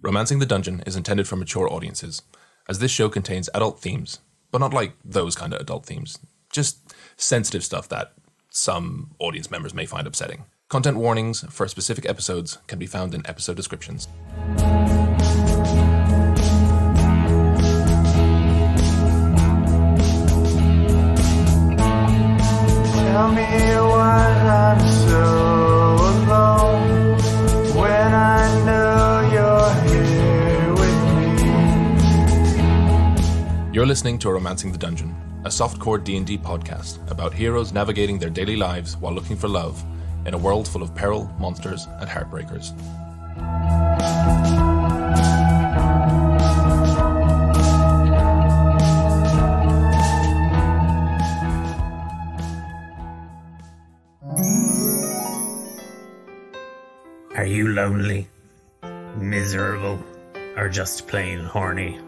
Romancing the Dungeon is intended for mature audiences, as this show contains adult themes, but not like those kind of adult themes, just sensitive stuff that some audience members may find upsetting. Content warnings for specific episodes can be found in episode descriptions. Tell me why I'm so alone when I know you're here with me. You're listening to Romancing the Dungeon, a softcore D&D podcast about heroes navigating their daily lives while looking for love in a world full of peril, monsters, and heartbreakers. Are you lonely, miserable, or just plain horny?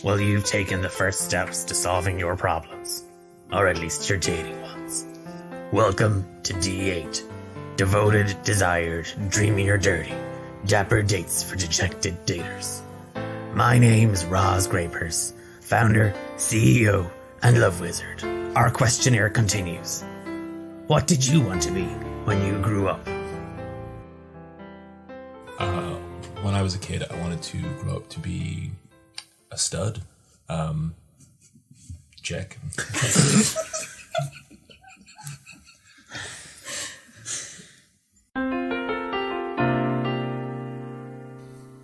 Well, you've taken the first steps to solving your problems, or at least your dating ones. Welcome to D8. Devoted, desired, dreamy or dirty. Dapper dates for dejected daters. My name is Roz Grapers, founder, CEO, and love wizard. Our questionnaire continues. What did you want to be when you grew up? When I was a kid, I wanted to grow up to be a stud. Check.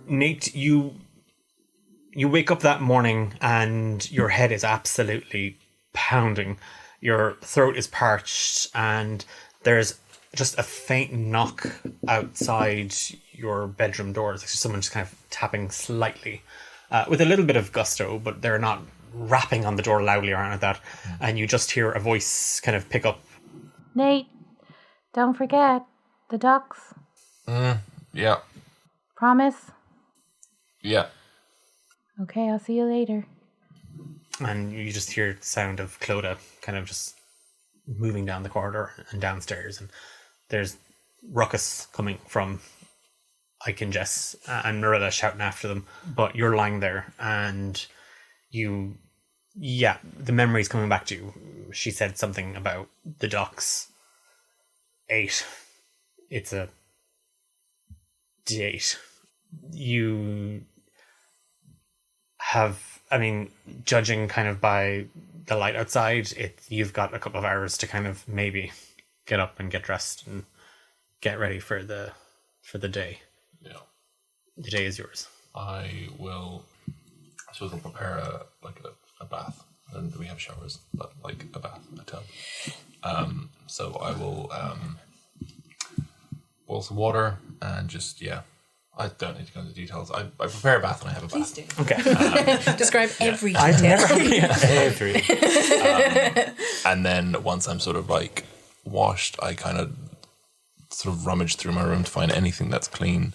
Nate, you wake up that morning and your head is absolutely pounding. Your throat is parched and there's just a faint knock outside your bedroom door. It's actually someone just kind of tapping slightly with a little bit of gusto, but they're not rapping on the door loudly or anything like that. And you just hear a voice kind of pick up. Nate, don't forget the ducks. Yeah. Promise? Yeah. Okay, I'll see you later. And you just hear the sound of Clodagh kind of just moving down the corridor and downstairs. And there's ruckus coming from Ike and Jess and Marilla shouting after them. But you're lying there and the memory's coming back to you. She said something about the docks. 8. It's a date. You have, judging kind of by the light outside, you've got a couple of hours to kind of maybe get up and get dressed and get ready for the day. Yeah. The day is yours. I suppose I'll prepare a bath. And we have showers, but like a bath, a tub. So I will boil some water and just, I don't need to go into details. I prepare a bath and I have a bath. Please do. Okay. Describe every I've detail. never every. And then once I'm sort of like washed, I kind of sort of rummage through my room to find anything that's clean.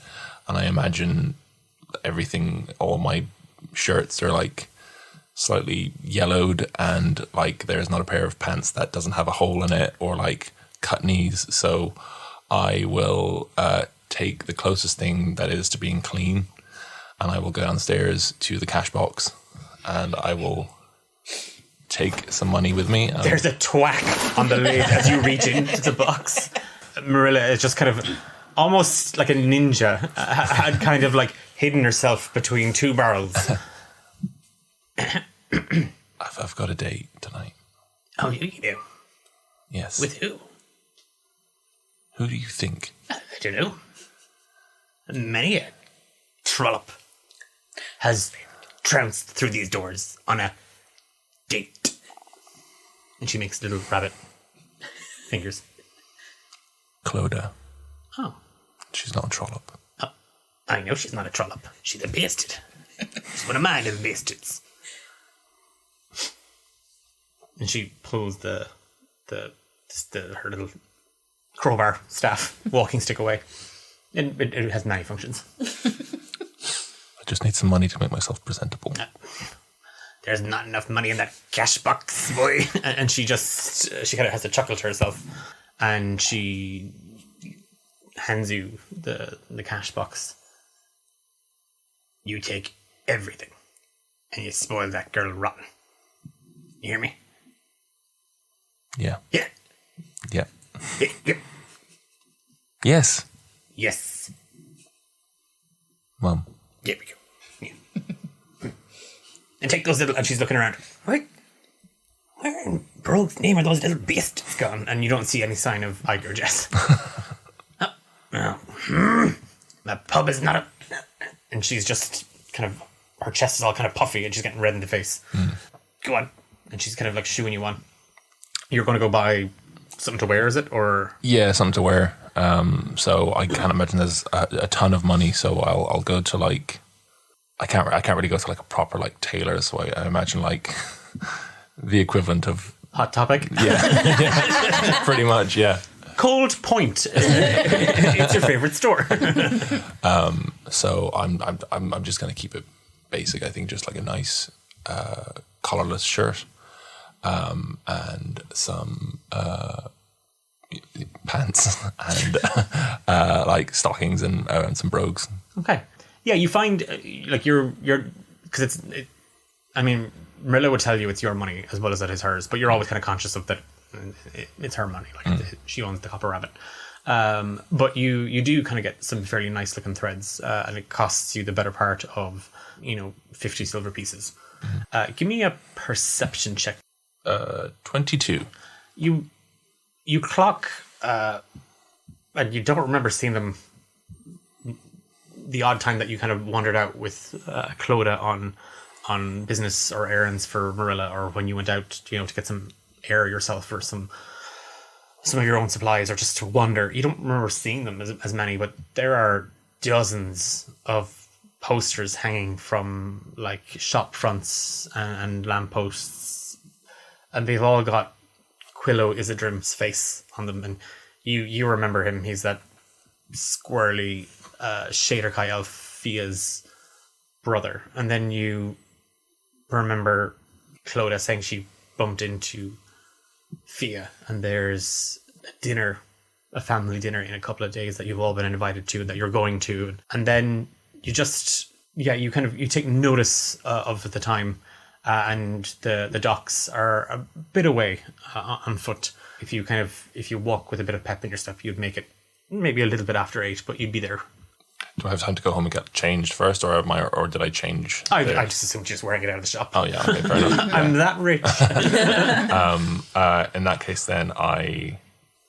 And I imagine everything, all my shirts are like slightly yellowed and like there's not a pair of pants that doesn't have a hole in it or like cut knees. So I will take the closest thing that is to being clean and I will go downstairs to the cash box and I will take some money with me. There's a twack on the lid as you reach into the box. Marilla is just kind of almost like a ninja, had kind of like hidden herself between two barrels. I've got a date tonight. Oh, you do? Yes. With who? Who do you think? I don't know. Many a trollop has trounced through these doors on a date. And she makes little rabbit fingers. Clodagh. Oh. She's not a trollop. Oh, I know she's not a trollop. She's a bastard. She's one of my little bastards. And she pulls her little crowbar staff walking stick away. And it has many functions. I just need some money to make myself presentable. There's not enough money in that cash box, boy. And she kind of has a chuckle to herself. And she hands you the cash box. you take everything and you spoil that girl rotten. You hear me? Yeah. Yeah. Yeah. Yeah. Yeah. Yes. Yes. Mum. There we go. Yeah. And take those little... And she's looking around. Where in Brogue's name are those little beasts gone? And you don't see any sign of Ike or Jess. Oh, no. That pub is not a... And she's just kind of... Her chest is all kind of puffy and she's getting red in the face. Go on. And she's kind of like shooing you on. You're going to go buy something to wear, is it? Or... Yeah, something to wear. So I can't imagine there's a ton of money. So I'll go to like... I can't really go to like a proper like tailor. So I imagine like the equivalent of... Hot Topic? Yeah. Yeah. Pretty much, yeah. Cold Point. It's your favorite store. So I'm just going to keep it basic. I think just like a nice collarless shirt and some pants and like stockings and some brogues. Okay. Yeah, you find like you're because I mean, Marilla would tell you it's your money as well as that is hers, but you're always kind of conscious of that it's her money. Like she owns the Copper Rabbit. But you do kind of get some fairly nice looking threads, and it costs you the better part of 50 silver pieces. Give me a perception check. 22. You clock, and you don't remember seeing them. The odd time that you kind of wandered out with Clodagh on business or errands for Marilla, or when you went out, to get some air yourself or some of your own supplies, or just to wander. You don't remember seeing them as many, but there are dozens of posters hanging from like shop fronts and lampposts, and they've all got Fia Izzidrim's face on them, and you remember him. He's that squirrely Shaderkai elf, Fia's brother. And then you remember Clodagh saying she bumped into Fia, and there's a family dinner in a couple of days that you've all been invited to, that you're going to. And then you just, you take notice of the time, and the docks are a bit away on foot. If you walk with a bit of pep in your step, you'd make it maybe a little bit after 8, but you'd be there. Do I have time to go home and get changed first, or did I change? I just assumed you're just wearing it out of the shop. Oh yeah, okay, fair enough. I'm that rich. In that case, then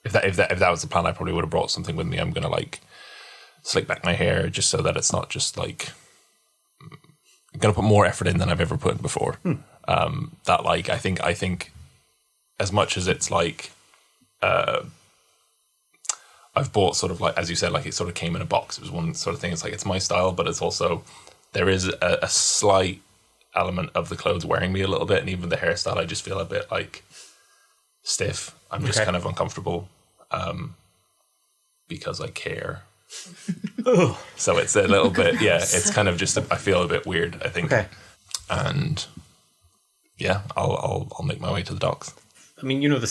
if that was the plan, I probably would have brought something with me. I'm gonna like slick back my hair just so that it's not just like I'm gonna put more effort in than I've ever put in before. That like I think as much as it's like I've bought sort of like, as you said, like it sort of came in a box. It was one sort of thing. It's like, it's my style, but it's also, there is a slight element of the clothes wearing me a little bit. And even the hairstyle, I just feel a bit like stiff. I'm just kind of uncomfortable because I care. So it's a little bit, it's kind of just, I feel a bit weird, I think. Okay. And yeah, I'll make my way to the docks. I mean, the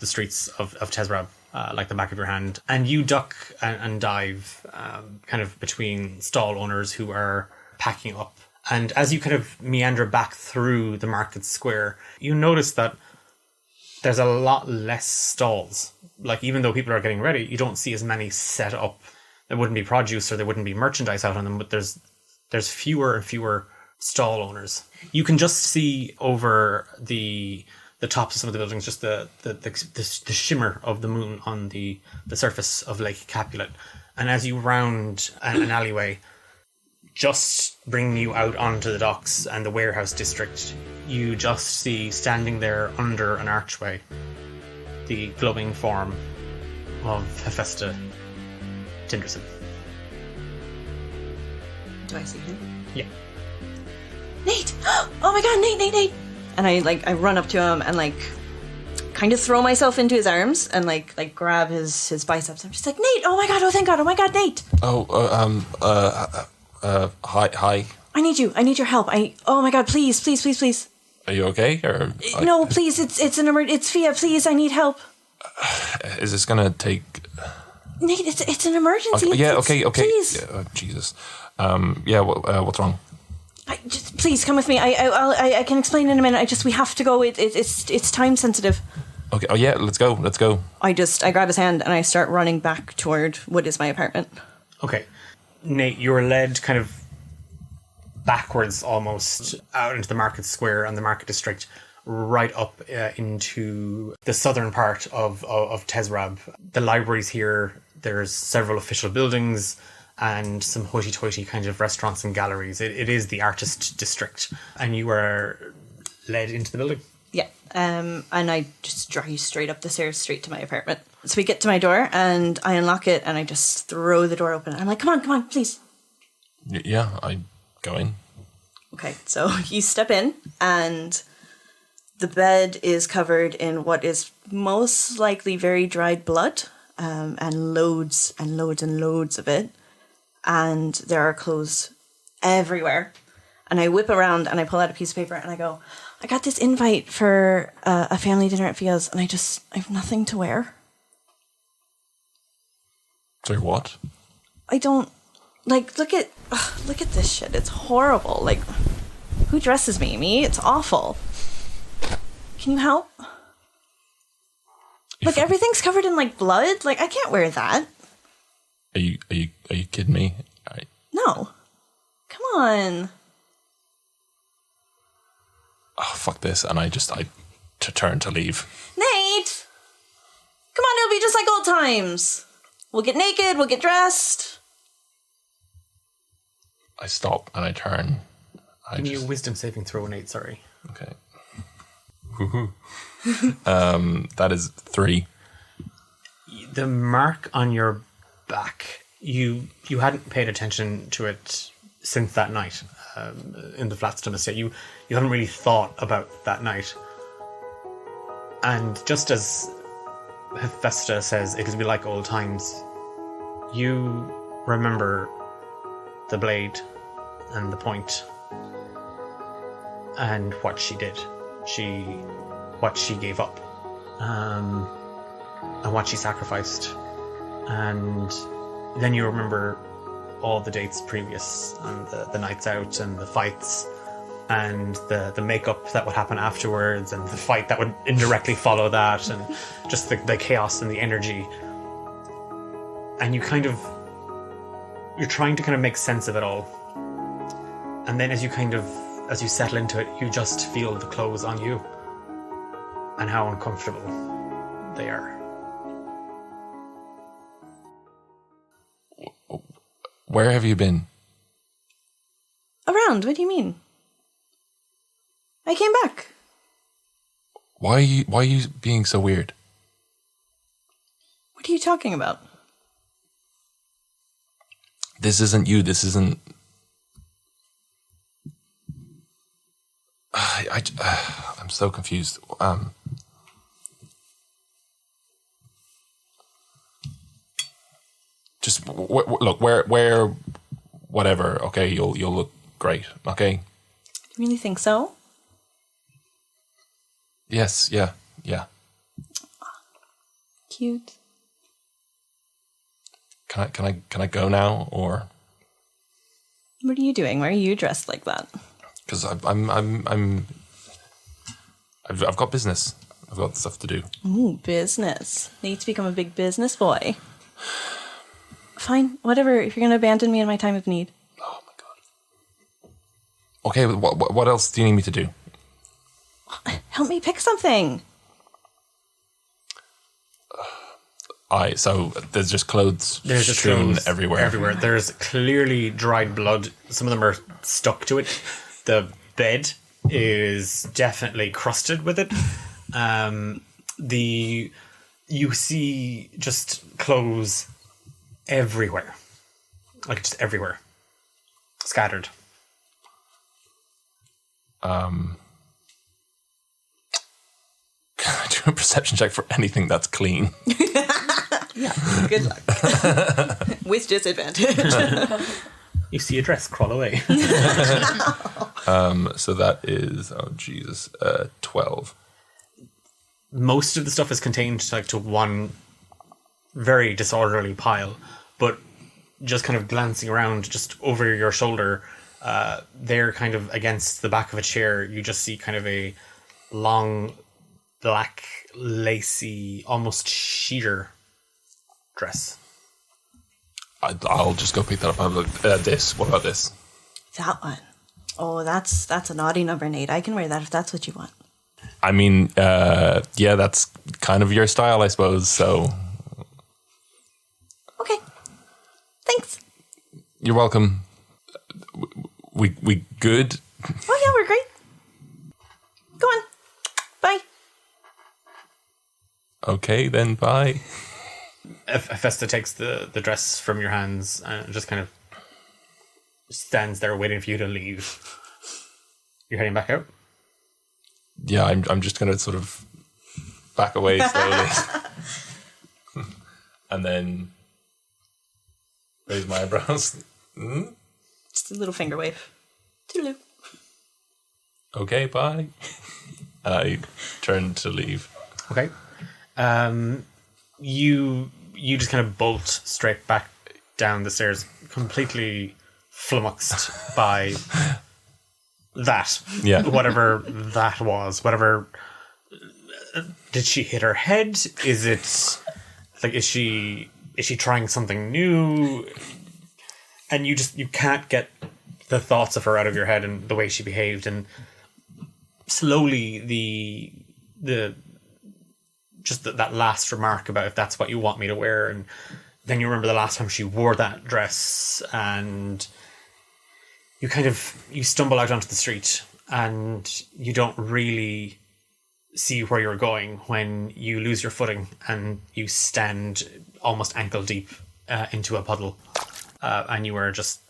streets of Tesrab like the back of your hand, and you duck and dive kind of between stall owners who are packing up. And as you kind of meander back through the market square, you notice that there's a lot less stalls. Like, even though people are getting ready, you don't see as many set up. There wouldn't be produce or there wouldn't be merchandise out on them, but there's fewer and fewer stall owners. You can just see over the tops of some of the buildings, just the shimmer of the moon on the surface of Lake Capulet. And as you round an alleyway, just bringing you out onto the docks and the warehouse district, you just see standing there under an archway the glowing form of Hephaesta Tinderson. Do I see him? Yeah. Nate! Oh my god, Nate! And I run up to him and kind of throw myself into his arms and grab his biceps. I'm just like, Nate! Oh my god! Oh thank god! Oh my god, Nate! Hi. I need you. I need your help. Oh my god! Please. Are you okay? Or no, please. It's an emergency. It's Fia. Please, I need help. Is this gonna take Nate, it's an emergency. Okay. Please. Yeah, Jesus. What's wrong? Just please come with me. I can explain in a minute. We have to go. It's time sensitive. Okay. Oh yeah, let's go. I grab his hand and I start running back toward what is my apartment. Okay. Nate, you were led kind of backwards almost out into the market square and the market district, right up into the southern part of Tesrab. The library's here. There's several official buildings and some hoity-toity kind of restaurants and galleries. It is the artist district, and you were led into the building. Yeah, and I just drive you straight up the stairs, straight to my apartment. So we get to my door, and I unlock it, and I just throw the door open. I'm like, come on, please. Yeah, I go in. Okay, so you step in, and the bed is covered in what is most likely very dried blood, and loads and loads and loads of it. And there are clothes everywhere. And I whip around, and I pull out a piece of paper, and I go, I got this invite for a family dinner at Fia's, and I have nothing to wear. Sorry, what? I don't, look at this shit. It's horrible. Who dresses me? Me? It's awful. Can you help? Everything's covered in, blood. I can't wear that. Are you kidding me? No. Come on. Oh, fuck this. And I turn to leave. Nate! Come on, it'll be just like old times. We'll get naked, we'll get dressed. I stop and I turn. Give me a wisdom saving throw, Nate, sorry. Okay. Woohoo. That is 3. The mark on your back, you hadn't paid attention to it since that night in the Flatstom Estate. You haven't really thought about that night. And just as Hephaesta says, it'll be like old times, you remember the blade and the point and what she did. What she gave up. And what she sacrificed. And then you remember all the dates previous, and the nights out, and the fights, and the makeup that would happen afterwards, and the fight that would indirectly follow that, and just the chaos and the energy. And you're trying to kind of make sense of it all. And then as you settle into it, you just feel the clothes on you and how uncomfortable they are. Where have you been? Around, what do you mean? I came back. Why are you being so weird? What are you talking about? This isn't you. This isn't... I'm so confused. Just look where, whatever. Okay, you'll look great. Okay. You really think so? Yes. Yeah. Cute. Can I go now, or? What are you doing? Why are you dressed like that? Because I've got business. I've got stuff to do. Ooh, business. Need to become a big business boy. Fine, whatever. If you're going to abandon me in my time of need. Oh my god. Okay, what else do you need me to do? Help me pick something. So there's just clothes strewn everywhere. Everywhere. There's clearly dried blood. Some of them are stuck to it. The bed is definitely crusted with it. You see just clothes everywhere. Just everywhere. Scattered. Can I do a perception check for anything that's clean? Yeah, good luck. With disadvantage. You see a dress crawl away. So that is, 12. Most of the stuff is contained to one very disorderly pile, but just kind of glancing around just over your shoulder, there kind of against the back of a chair, you just see kind of a long, black, lacy, almost sheer dress. I'll just go pick that up. I'll look, this. What about this? That one. Oh, that's a naughty number, Nate. I can wear that if that's what you want. I mean, yeah, that's kind of your style, I suppose. So, Okay. Thanks. you're welcome. We good? Oh yeah, we're great. Go on. Bye. Okay, then bye. Hephaesta takes the dress from your hands and just kind of stands there waiting for you to leave. You're heading back out? Yeah, I'm just gonna sort of back away slowly, and then raise my eyebrows. Just a little finger wave. Toodaloo. Okay, bye. And I turn to leave. Okay. You just kind of bolt straight back down the stairs, completely flummoxed by that. Yeah. Whatever that was. Whatever. Did she hit her head? Is it like is she trying something new? And you can't get the thoughts of her out of your head and the way she behaved, and slowly that last remark about if that's what you want me to wear, and then you remember the last time she wore that dress, and you stumble out onto the street and you don't really see where you're going when you lose your footing and you stand almost ankle deep into a puddle, and you are just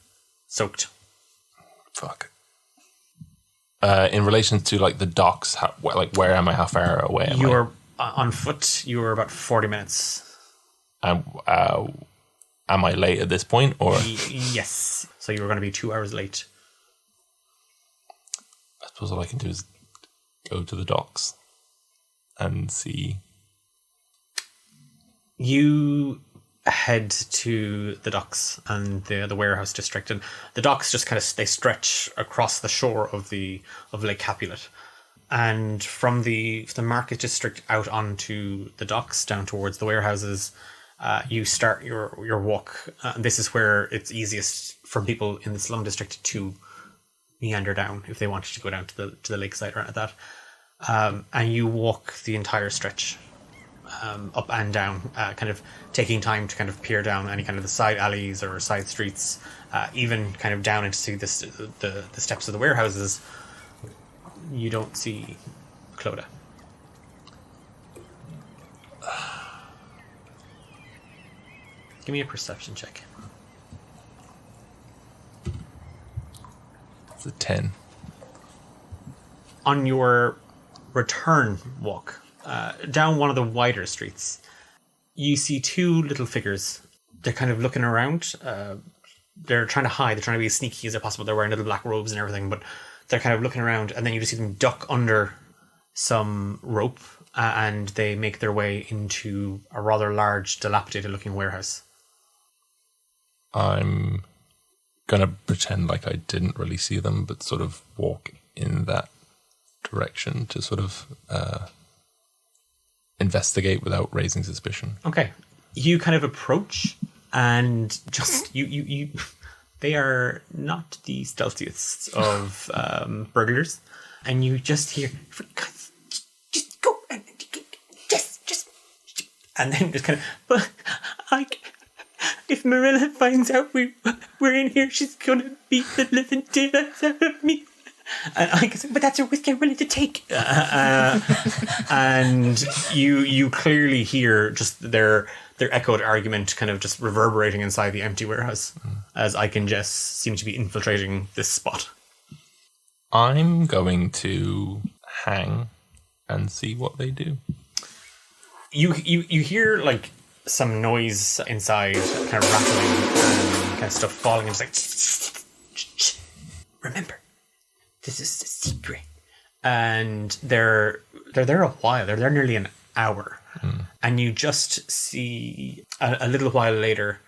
soaked. Fuck. In relation to like the docks, where am I? How far away am I? You are on foot. You are about 40 minutes. Am I late at this point, or? Yes. So you were going to be 2 hours late. I suppose all I can do is go to the docks and see. You head to the docks and the warehouse district, and the docks just kind of they stretch across the shore of Lake Capulet, and from the market district out onto the docks down towards the warehouses, you start your walk. This is where it's easiest for people in the slum district to meander down if they wanted to go down to the lakeside or at that, and you walk the entire stretch. Up and down, kind of taking time to kind of peer down any kind of the side alleys or side streets, even kind of down into see the steps of the warehouses. You don't see Clodagh. Give me a perception check. It's a 10. On your return walk, down one of the wider streets, you see two little figures. They're kind of looking around. They're trying to hide. They're trying to be as sneaky as possible. They're wearing little black robes and everything, but they're kind of looking around, and then you just see them duck under some rope, and they make their way into a rather large, dilapidated-looking warehouse. I'm gonna pretend like I didn't really see them, but sort of walk in that direction to sort of investigate without raising suspicion. Okay. You kind of approach, and just you they are not the stealthiest of burglars, and you just hear, just go and just and then just kind of, but if Marilla finds out we're in here, she's gonna beat the living daylights out of me. And I guess, but that's a risk I'm willing to take. And you clearly hear just their echoed argument kind of just reverberating inside the empty warehouse, as Ike and Jess seem to be infiltrating this spot. I'm going to hang and see what they do. You hear like some noise inside, kind of rattling and kind of stuff falling, and it's like, remember, this is a secret. And they're there a while. They're there nearly an hour. And you just see a little while later,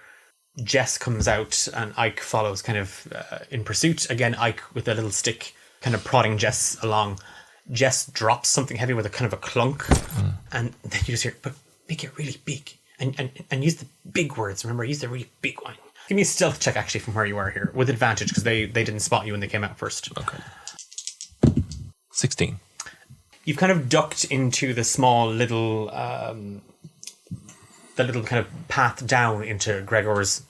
Jess comes out and Ike follows kind of in pursuit. Again, Ike with a little stick kind of prodding Jess along. Jess drops something heavy with a kind of a clunk. And then you just hear, but make it really big. And use the big words. Remember, use the really big one. Give me a stealth check actually from where you are here with advantage because they didn't spot you when they came out first. Okay. 16. You've kind of ducked into the small little, the little kind of path down into Gregor's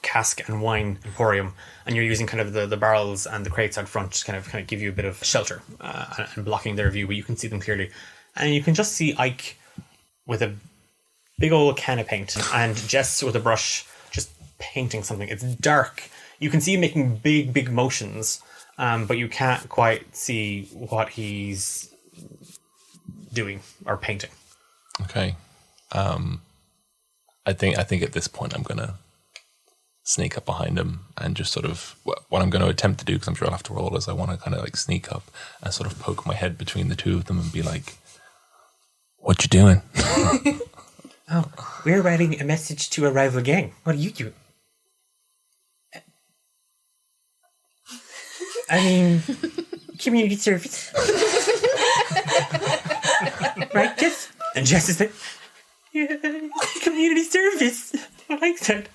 cask and wine emporium, and you're using kind of the barrels and the crates out front to kind of give you a bit of shelter and blocking their view, but you can see them clearly. And you can just see Ike with a big old can of paint and Jess with a brush just painting something. It's dark. You can see him making big motions, but you can't quite see what he's doing or painting. Okay. I think at this point I'm gonna sneak up behind him and just sort of what I'm going to attempt to do, because I'm sure I'll have to roll, is I want to kind of like sneak up and sort of poke my head between the two of them and be like, "What you doing?" Oh, we're writing a message to a rival gang. What are you doing? I mean, community service. Right, Jess? And Jess is like, yeah, community service. I like that.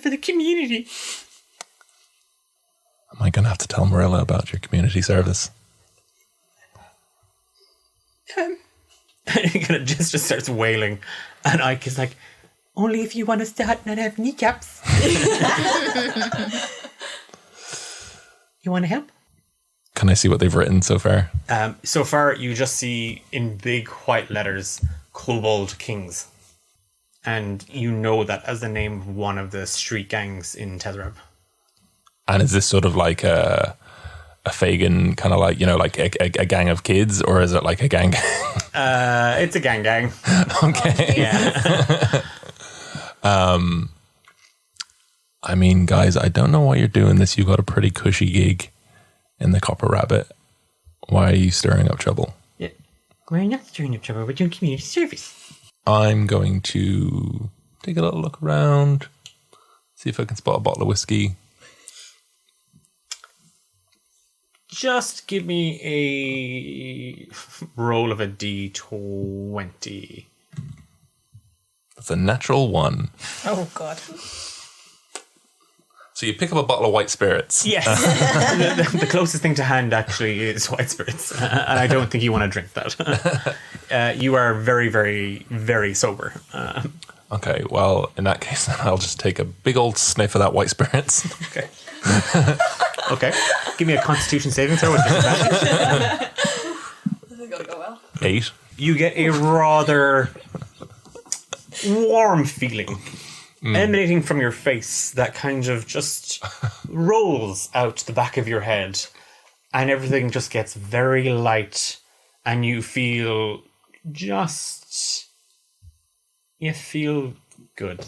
For the community. Am I going to have to tell Marilla about your community service? And he kind of just starts wailing. And Ike is like, only if you want to start and have kneecaps. You want to help? Can I see what they've written so far? So far, you just see in big white letters, Kobold Kings. And you know that as the name of one of the street gangs in Tetherab. And is this sort of like a Fagin kind of like, you know, like a gang of kids, or is it like a gang? It's a gang. Okay. Yeah. I mean, guys, I don't know why you're doing this. You got a pretty cushy gig in the Copper Rabbit. Why are you stirring up trouble? Yeah. We're not stirring up trouble. We're doing community service. I'm going to take a little look around, see if I can spot a bottle of whiskey. Just give me a roll of a D20. That's a natural 1. Oh, God. So you pick up a bottle of white spirits. Yes. the closest thing to hand actually is white spirits. And I don't think you want to drink that. You are very, very, very sober. Okay, well, in that case, I'll just take a big old sniff of that white spirits. Okay. Okay. Give me a constitution saving throw with disadvantage. This is gonna go well. 8. You get a rather warm feeling emanating from your face that kind of just rolls out the back of your head, and everything just gets very light, and you feel good.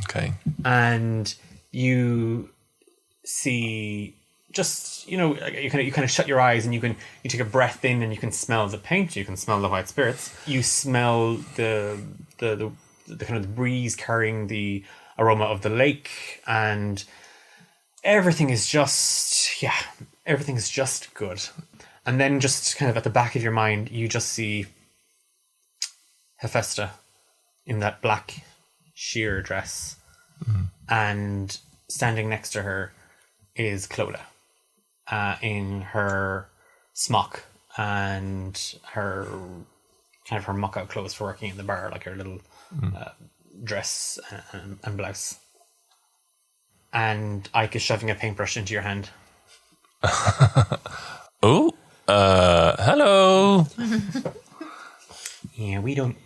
Okay. And you see just, you know, you kind of shut your eyes and you take a breath in and you can smell the paint, you can smell the white spirits, you smell the kind of the breeze carrying the aroma of the lake, and everything is just good. And then just kind of at the back of your mind, you just see Hephaesta in that black sheer dress, and standing next to her is Clodagh in her smock and her kind of her muck-out clothes for working in the bar, like her little dress and blouse. And Ike is shoving a paintbrush into your hand. Oh, hello. Yeah, we don't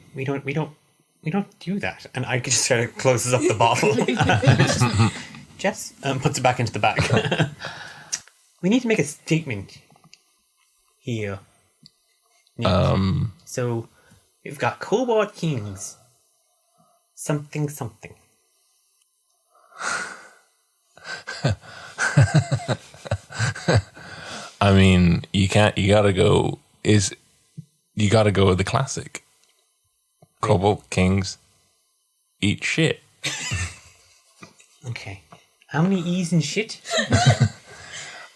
do that. And Ike just kind of closes up the bottle. Jess puts it back into the bag. We need to make a statement here. So we've got Kobold Kings. Something. I mean, you gotta go with the classic. Cobalt kings eat shit. Okay. How many E's in shit?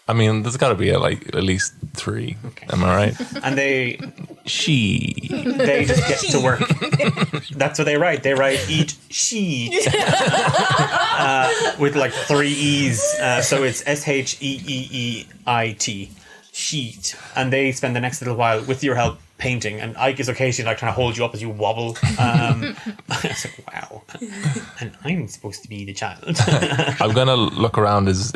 I mean, there's got to be at least 3. Okay. Am I right? And they just get to work. That's what they write. They write eat sheet with 3 E's. So it's SHEEEIT. Sheet. And they spend the next little while with your help painting. And Ike is occasionally trying to hold you up as you wobble. I was like, wow. And I'm supposed to be the child. I'm gonna look around. Is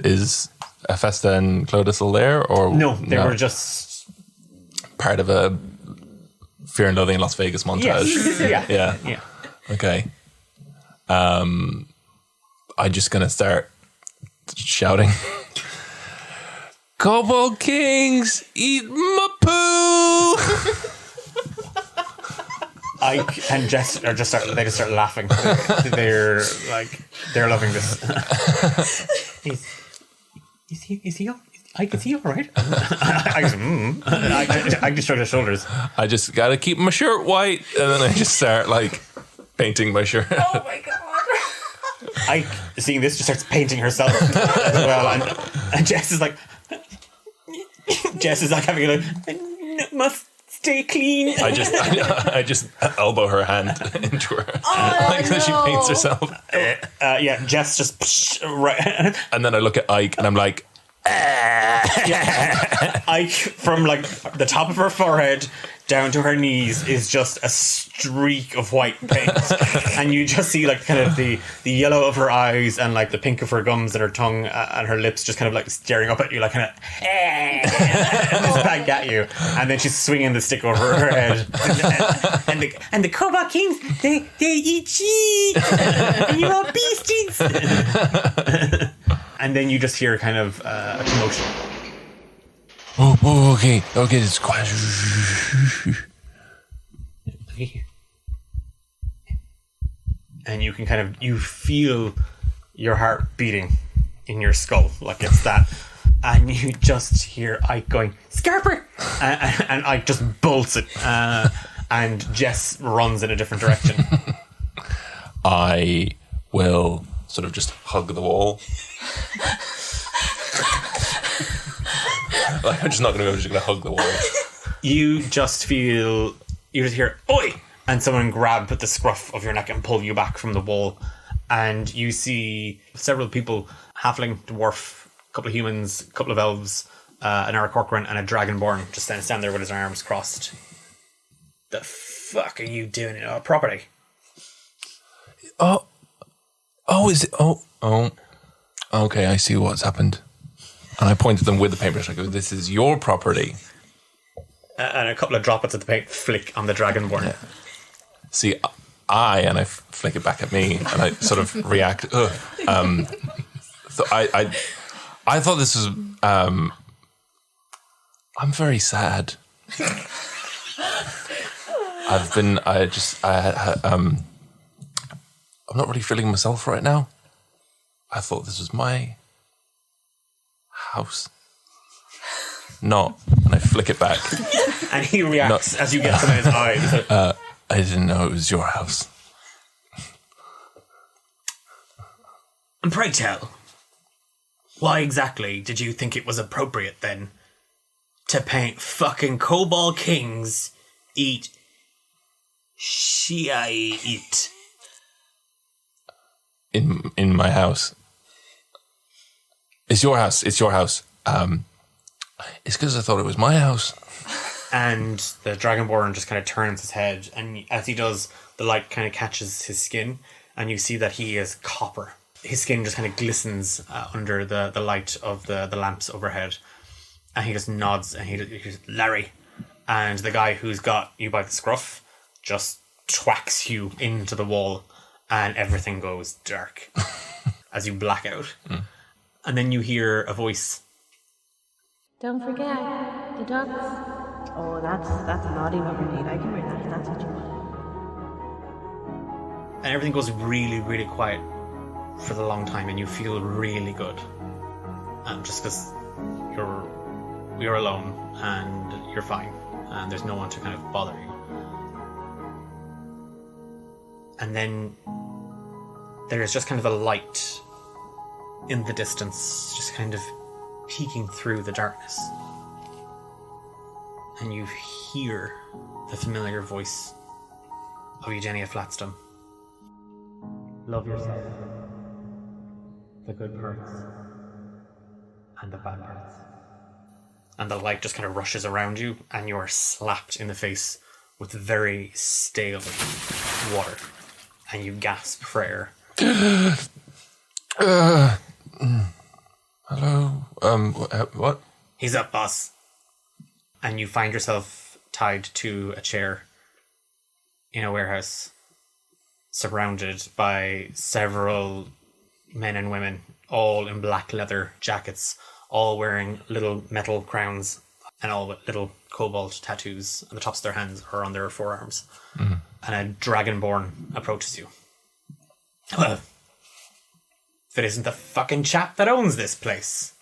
Hephaesta and Clodagh still there, or No, they were just part of a Fear and Loathing in Las Vegas montage? Yes. Yeah. Okay. I'm just gonna start shouting. Kobold kings eat my poo. Ike and Jess are just start laughing. They're loving this. Is he all right? I just shrug his shoulders. I just gotta keep my shirt white, and then I just start painting my shirt. Oh my god. Ike, seeing this, just starts painting herself as well, and Jess is like having I must stay clean. I just elbow her hand into her, so she paints herself. Jess just right, And then I look at Ike, and I'm like, Ike from the top of her forehead down to her knees is just a streak of white paint, and you just see kind of the yellow of her eyes and the pink of her gums and her tongue and her lips just kind of staring up at you kind of back at you, and then she's swinging the stick over her head, and the Cobalt Kings they eat sheep, and you're all beasties. And then you just hear kind of a commotion. oh, okay, it's quiet. And you can you feel your heart beating in your skull, it's that. And you just hear Ike going, Scarper! And Ike just bolts it. And Jess runs in a different direction. I will sort of just hug the wall. I'm just not going to go. I'm just going to hug the wall. You just hear, oi! And someone grab at the scruff of your neck and pull you back from the wall. And you see several people, halfling, dwarf, a couple of humans, a couple of elves, an Arakorcoran, and a dragonborn just stand there with his arms crossed. The fuck are you doing in our property? Oh, is it? Oh. Okay, I see what's happened. And I pointed them with the paintbrush. I go, this is your property. And a couple of droplets of the paint flick on the dragonborn. Yeah. See, and I flick it back at me, and I sort of react. So I thought this was. I'm very sad. I'm not really feeling myself right now. I thought this was my house. Not, and I flick it back. And he reacts as you get some in his eyes. I didn't know it was your house. And pray tell, why exactly did you think it was appropriate then to paint fucking Kobold Kings eat Shiite? In my house. It's your house. It's your house. It's because I thought it was my house. And the Dragonborn just kind of turns his head, and as he does, the light kind of catches his skin, and you see that he is copper. His skin just kind of glistens under the light of the lamps overhead. And he just nods, and he goes, Larry. And the guy who's got you by the scruff just twacks you into the wall, and everything goes dark as you black out. And then you hear a voice. Don't forget the ducks. Oh, that's a naughty one, Nate. I can read that if that's what you want. And everything goes really, really quiet for the long time, and you feel really good. Just because you're alone and you're fine, and there's no one to kind of bother you. And then there is just kind of a light in the distance, just kind of peeking through the darkness. And you hear the familiar voice of Eugenia Flatstom. Love yourself. The good parts and the bad parts. And the light just kind of rushes around you, and you are slapped in the face with very stale water. And you gasp for air. Hello? What? He's up, boss. And you find yourself tied to a chair in a warehouse, surrounded by several men and women, all in black leather jackets, all wearing little metal crowns, and all with little cobalt tattoos on the tops of their hands or on their forearms. And a dragonborn approaches you. Well, if it isn't the fucking chap that owns this place.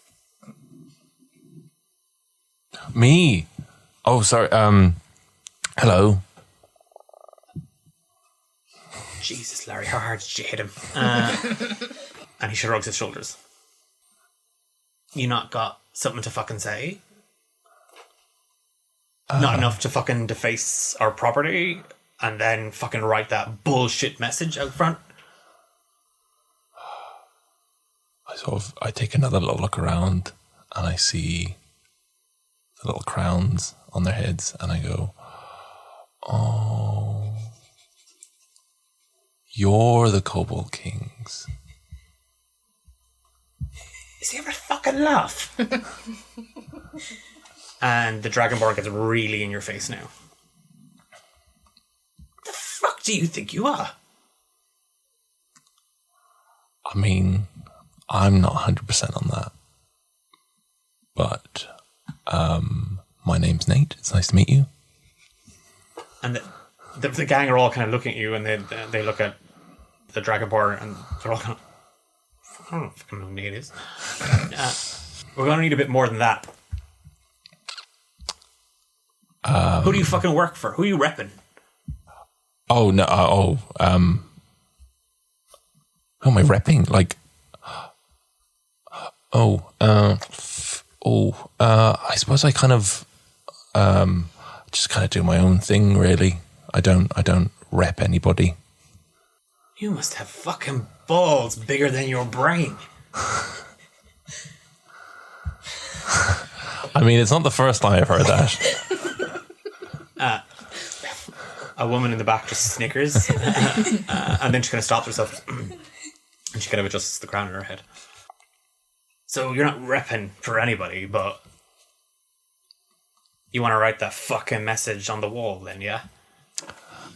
Me? Oh, sorry. Hello. Jesus, Larry, how hard did you hit him? And he shrugs his shoulders. You not got something to fucking say? Not enough to fucking deface our property and then fucking write that bullshit message out front? I take another little look around and I see the little crowns on their heads and I go, oh, you're the Kobold Kings. Is he ever fucking laugh? And the Dragonborn gets really in your face now. The fuck do you think you are? I mean, I'm not 100% on that. But my name's Nate. It's nice to meet you. And the gang are all kind of looking at you, and they look at the Dragonborn, and they're all kind of, I don't know fucking know who Nate is. We're going to need a bit more than that. Who do you fucking work for? Who are you repping? Oh, no. Who am I repping? Like, I suppose I kind of, just kind of do my own thing, really. I don't rep anybody. You must have fucking balls bigger than your brain. I mean, it's not the first time I've heard that. A woman in the back just snickers, and then she kind of stops herself, and she kind of adjusts the crown in her head. So you're not repping for anybody, but you want to write that fucking message on the wall then, yeah?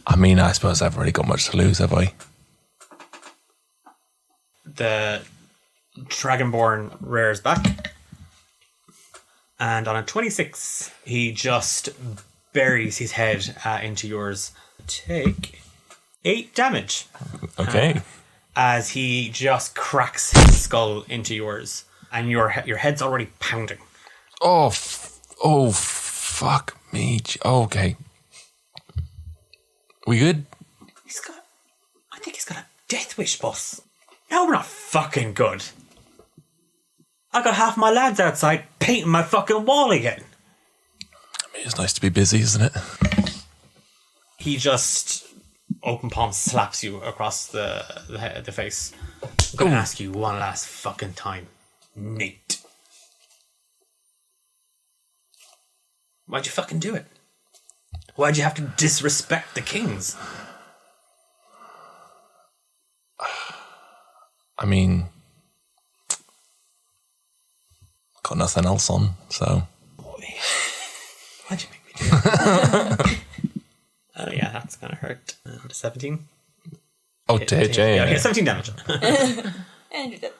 I mean, I suppose I've already got much to lose, have I? The Dragonborn rears back, and on a 26, he just buries his head into yours. Take 8 damage. Okay. As he just cracks his skull into yours, and your head's already pounding. Oh, fuck me. Okay. We good? I think he's got a death wish, boss. No, we're not fucking good. I got half my lads outside painting my fucking wall again. I mean, it's nice to be busy, isn't it? He just open palm slaps you across the face. I'm gonna ask you one last fucking time, Nate. Why'd you fucking do it? Why'd you have to disrespect the kings? I mean, got nothing else on, so. Why'd you make me do it? Oh yeah, that's gonna hurt. 17. Oh, yeah. 17 damage. And you did.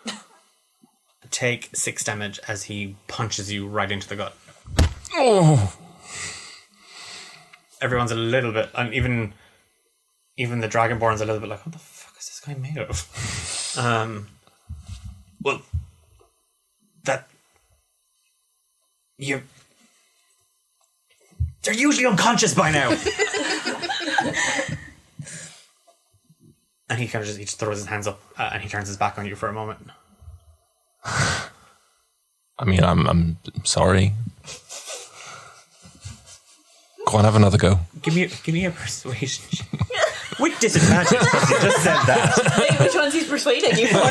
Take 6 damage as he punches you right into the gut. Oh. Everyone's a little bit, and even the Dragonborn's a little bit like, what the fuck is this guy made of? Well, they're usually unconscious by now. And he kind of just throws his hands up and he turns his back on you for a moment. I mean, I'm sorry. Go on, have another go. Give me a persuasion check. With disadvantage, because you just said that. Which ones he's persuading you for?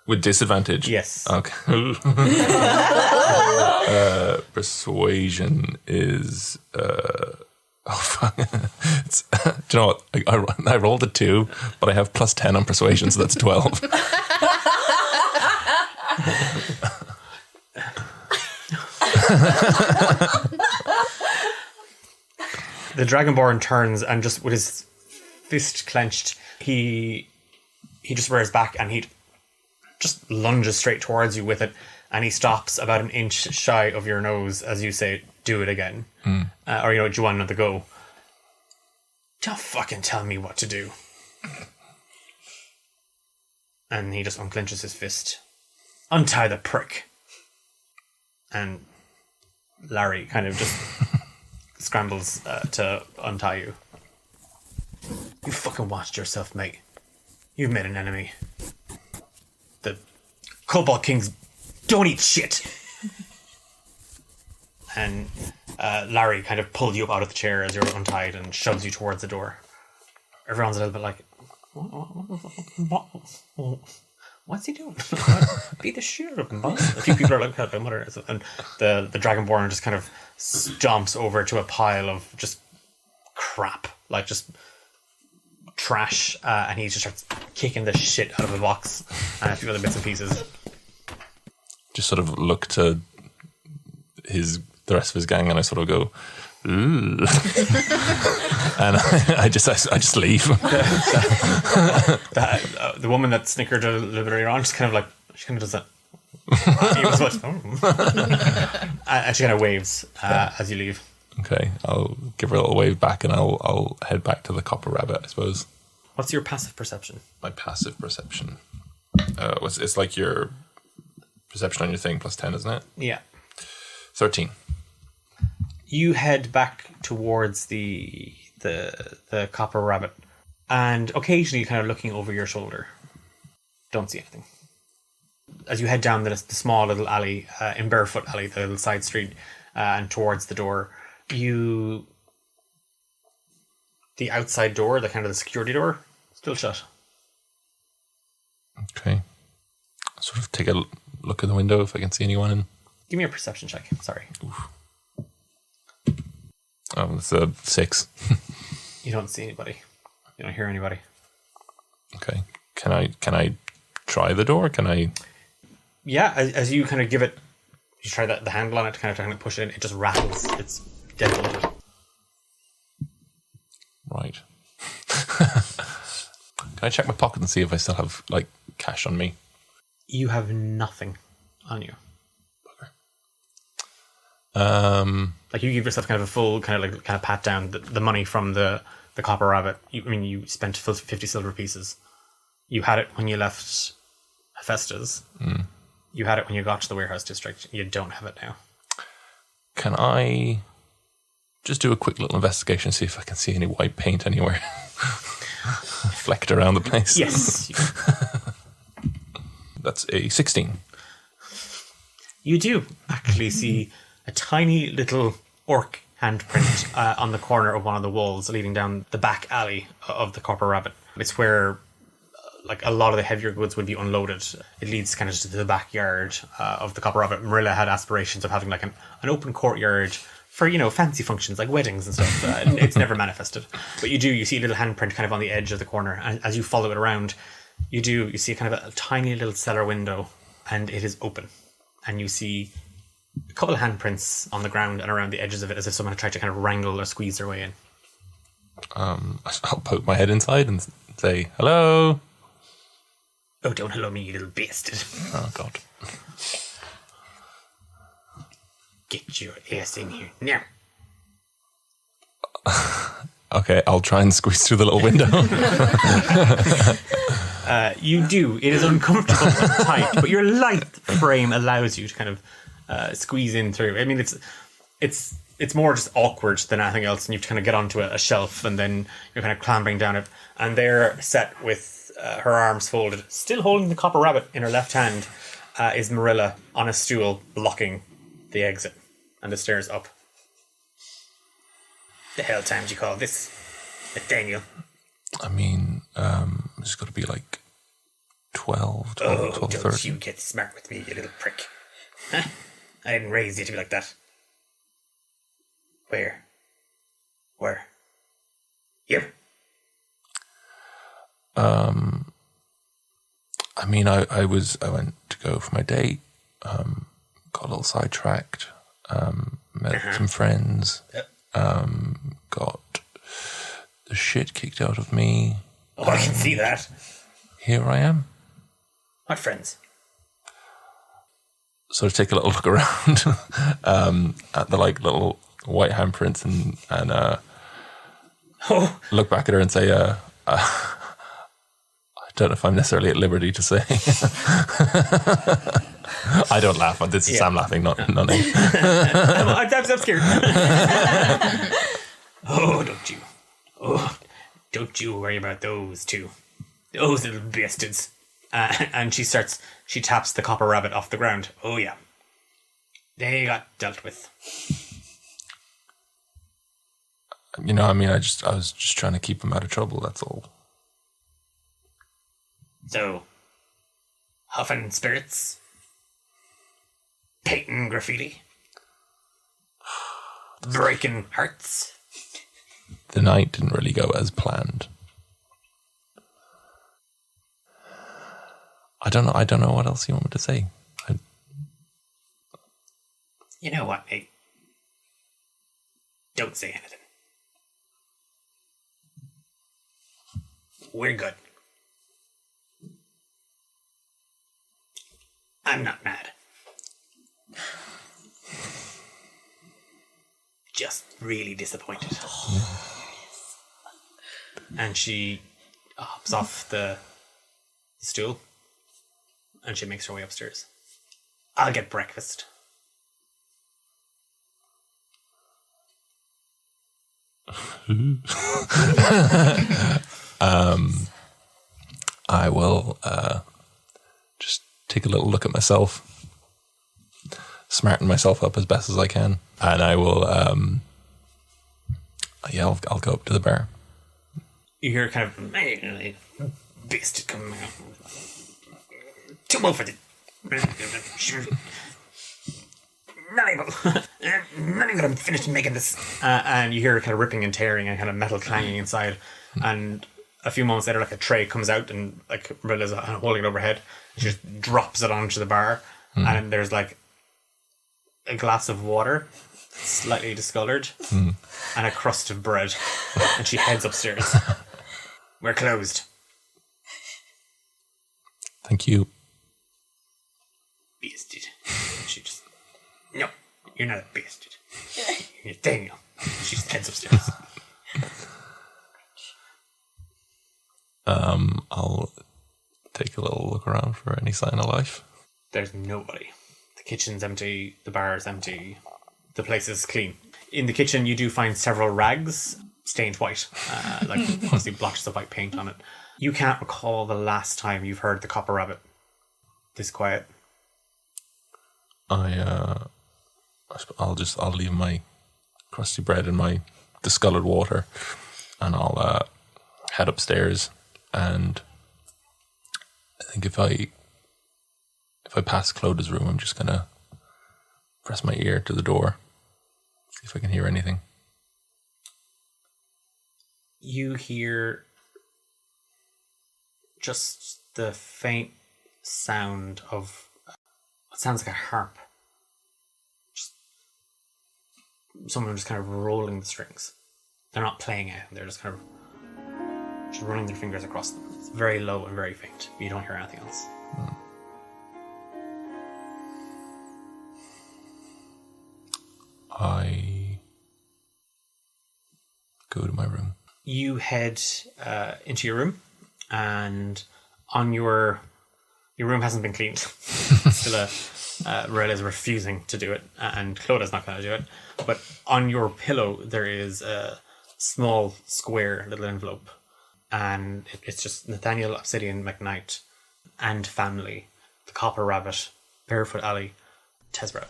With disadvantage? Yes. Okay. Persuasion is... oh, fuck. It's, do you know what? I rolled a 2, but I have plus 10 on persuasion, so that's 12. The Dragonborn turns and just with his fist clenched, he just rears back and he just lunges straight towards you with it, and he stops about an inch shy of your nose as you say, "Do it again," or do you want another go? Don't fucking tell me what to do. And he just unclenches his fist. Untie the prick. And Larry kind of just scrambles to untie you. You fucking watched yourself, mate. You've made an enemy. The Cobalt Kings don't eat shit. And Larry kind of pulled you up out of the chair as you're untied and shoves you towards the door. Everyone's a little bit like, what's he doing? Beat the shit out of him, boss. A few people are like, "Help him," and the Dragonborn just kind of stomps over to a pile of just crap, like just trash, and he just starts kicking the shit out of a box and a few other bits and pieces. Just sort of look to the rest of his gang, and I sort of go, ooh. And I just leave. The woman that snickered a little bit earlier on, she kind of does that. And she kind of waves as you leave. Okay, I'll give her a little wave back, and I'll head back to the Copper Rabbit, I suppose. What's your passive perception? My passive perception. It's like your perception on your thing plus 10, isn't it? Yeah. 13. You head back towards the Copper Rabbit, and occasionally kind of looking over your shoulder. Don't see anything. As you head down the small little alley, in Barefoot Alley, the little side street, and towards the door, the outside door, the kind of the security door, still shut. Okay. Sort of take a look in the window if I can see anyone in. Give me a perception check. Sorry. Oof. It's a 6. You don't see anybody. You don't hear anybody. Okay. Can I try the door? Can I? Yeah, as you kind of give it, you try the handle on it to kind of try to push it in, it just rattles. It's dead bolted. Right. Can I check my pocket and see if I still have like cash on me? You have nothing on you. Like you give yourself kind of a full kind of pat down. The money from the Copper Rabbit. You spent 50 silver pieces. You had it when you left Hephaesta's. You had it when you got to the warehouse district. You don't have it now. Can I just do a quick little investigation, see if I can see any white paint anywhere flecked around the place? Yes. That's a 16. You do actually see a tiny little orc handprint on the corner of one of the walls leading down the back alley of the Copper Rabbit. It's where like a lot of the heavier goods would be unloaded. It leads kind of just to the backyard of the Copper Rabbit. Marilla had aspirations of having like an open courtyard for, fancy functions like weddings and stuff. It's never manifested. But you see a little handprint kind of on the edge of the corner. And as you follow it around, you see kind of a tiny little cellar window, and it is open. And you see a couple of handprints on the ground and around the edges of it, as if someone had tried to kind of wrangle or squeeze their way in. I'll poke my head inside and say, hello. Oh, don't hello me, you little bastard. Oh, God. Get your ass in here now. Okay, I'll try and squeeze through the little window. You do. It is uncomfortable and tight, but your light frame allows you to kind of squeeze in through. I mean, it's it's more just awkward than anything else, and you have to kind of get onto a shelf, and then you're kind of clambering down it. And there, set with her arms folded, still holding the copper rabbit in her left hand, is Marilla on a stool blocking the exit and the stairs up. The hell time do you call this, Nathaniel? I mean, it's got to be like 12, Oh, 12, don't 13. you get smart with me, you little prick. Huh? I didn't raise you to be like that. Where? Here? I mean, I went to go for my date, got a little sidetracked, met some friends, got the shit kicked out of me. Oh, I can see that. Here I am. What friends? So to take a little look around at the like little white handprints and look back at her and say, I don't know if I'm necessarily at liberty to say. I don't laugh. This is Sam laughing, not me. I'm scared. Don't you worry about those two. Those little bastards. And she taps the copper rabbit off the ground. Oh yeah. They got dealt with. You know, I mean, I was just trying to keep him out of trouble, that's all. So, huffing spirits, painting graffiti, breaking hearts. The night didn't really go as planned. I don't know what else you want me to say. You know what, mate? Don't say anything. We're good. I'm not mad. Just really disappointed. And she hops off the stool and she makes her way upstairs. I'll get breakfast. I will just take a little look at myself, smarten myself up as best as I can, and I will, I'll go up to the bar. You hear kind of beast coming out. Too well for the not able. Not even I'm finished making this. And you hear kind of ripping and tearing and kind of metal clanging inside. And a few moments later, like a tray comes out and like Marilla's holding it overhead. She just drops it onto the bar, and there's like a glass of water, slightly discolored, and a crust of bread. And she heads upstairs. We're closed. Thank you. Beasted. She just, no, you're not a bastard. You're Daniel. She just heads upstairs. I'll take a little look around for any sign of life. There's nobody. The kitchen's empty, the bar's empty, the place is clean. In the kitchen, you do find several rags stained white, like obviously blotches of white paint on it. You can't recall the last time you've heard the copper rabbit this quiet. I'll leave my crusty bread and my discolored water, and I'll head upstairs. And I think if I pass Clodagh's room, I'm just gonna press my ear to the door, see if I can hear anything. You hear just the faint sound of what sounds like a harp. Just someone just kind of rolling the strings. They're not playing it, they're just kind of just running their fingers across them. It's very low and very faint. You don't hear anything else. I go to my room. You head into your room, and on your room hasn't been cleaned. It's still Red is refusing to do it, and Clodagh not going to do it. But on your pillow, there is a small, square little envelope, and it's just Nathaniel Obsidian McKnight and family, the Copper Rabbit, Barefoot Alley, Tesbro.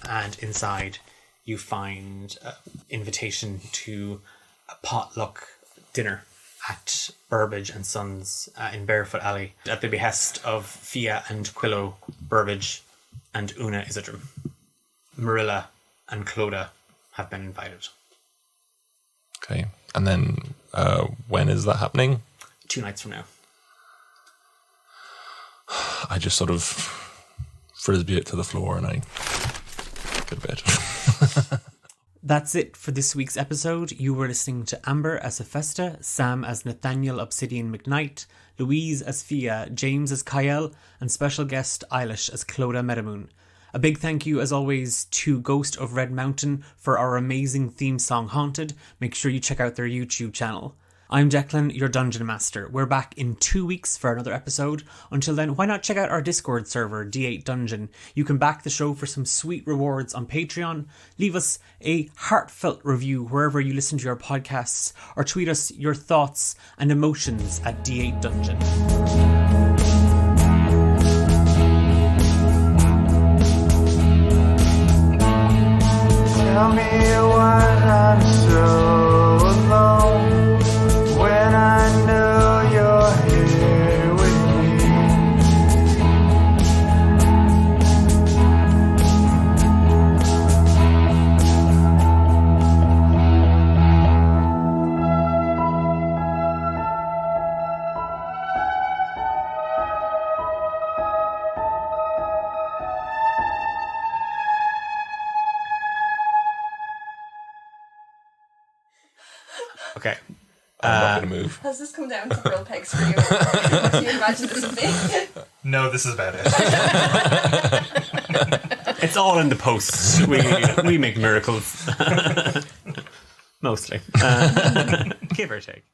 And inside, you find an invitation to a potluck dinner at Burbage and Sons in Barefoot Alley at the behest of Fia and Quillo Burbage and Una Izzidrim. Marilla and Clodagh have been invited. Okay. And then when is that happening? 2 nights from now. I just sort of frisbee it to the floor and I go to bed. That's it for this week's episode. You were listening to Amber as Hephaesta, Sam as Nathaniel Obsidian McKnight, Louise as Fia, James as Kyle, and special guest Eilish as Clodagh Medamoon. A big thank you, as always, to Ghost of Red Mountain for our amazing theme song Haunted. Make sure you check out their YouTube channel. I'm Declan, your Dungeon Master. We're back in 2 weeks for another episode. Until then, why not check out our Discord server, D8 Dungeon? You can back the show for some sweet rewards on Patreon. Leave us a heartfelt review wherever you listen to your podcasts, or tweet us your thoughts and emotions at D8 Dungeon. Tell me why I'm so alone when I know you're here with me. Okay. I'm not going to move. Has this come down to real pegs for you? What do you imagine this would be? No, this is about it. It's all in the post. We make miracles. Mostly. Give or take.